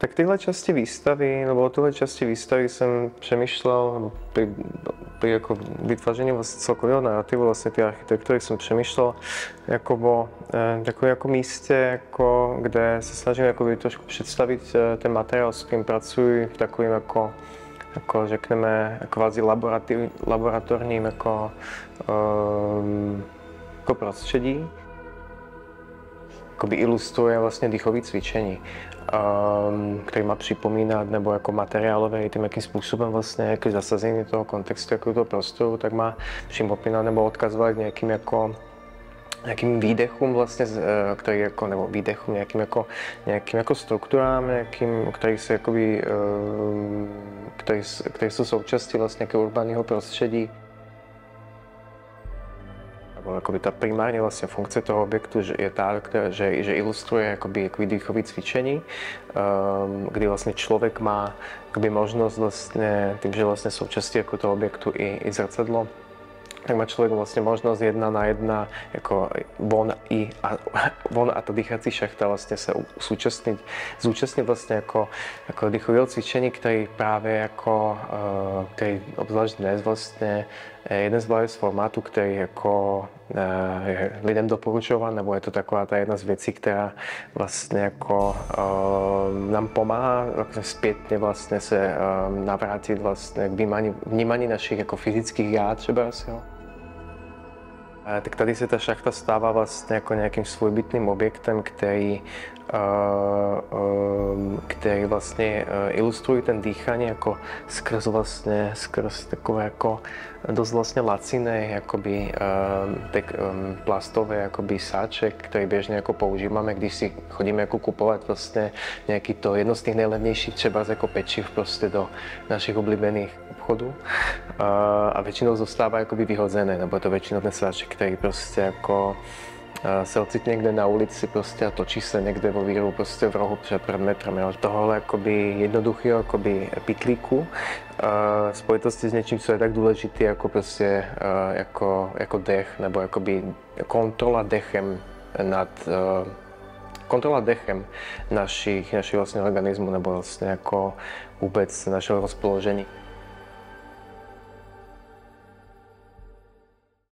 Tak tyhle části výstavy, nebo o tyhle části výstavy jsem přemýšlel pri jako vytváření vlastně celkového narrativu, vlastně ty architektury jsem přemýšlel jako o takovém jako místě, jako, kde se snažím jako trošku představit ten materiál, s kterým pracuji v takovým jako řekneme kvázi laboratorním jako prostředí. Jakoby ilustruje vlastně dýchové cvičení, který má připomínat, nebo jako materiálové, tím jakým způsobem vlastně jaký zasazení toho kontextu, jako toho prostoru, tak má připomínat nebo odkazovat k nějakým výdechům vlastně, který jako, nebo výdechům, nějakým jako strukturám, který se jakoby, který jsou součástí vlastně nějakého urbaného prostředí. Jakoby ta primární vlastně funkce toho objektu je ta, že ilustruje jakoby dýchové cvičení, kdy vlastně člověk má jakoby možnost vlastně, tím, že vlastně součástí jako toho objektu i zrcadlo, tak má člověk vlastně možnost 1 na 1 jako von a ta dýchací šachta vlastně se zúčastnit vlastně jako dýchového cvičení, který právě jako, který obzvlášť dnes vlastně jeden z formátů, který jako je lidem doporučován, nebo je to taková ta jedna z věcí, která vlastně jako nám pomáhá zpětně vlastně se navrátit vlastně k vnímání našich jako fyzických já třeba. Jo. Tak tady se ta šachta stává vlastně jako nějakým svojbytným objektem, který vlastně ilustruje ten dýchání jako skrz takové jako dost vlastně laciné jakoby plastové jakoby sáček, který běžně jako používáme, když si chodíme jako kupovat vlastně nějaký to jedno z těch nejlevnějších třeba jako pečiv prostě do našich oblíbených obchodů a většinou zůstává jakoby vyhozené, nebo je to většinou ten sáček, který prostě jako se ocitne někde na ulici prostě a točí se někde vo výrobu prostě v rohu před metrem. Ale tohle jakoby jednoduchého jakoby pitlíku v spojitosti s něčím, co je tak důležitý jako prostě jako dech, nebo jakoby kontrola dechem našich vlastně organismu, nebo vlastně jako vůbec našeho rozpoložení.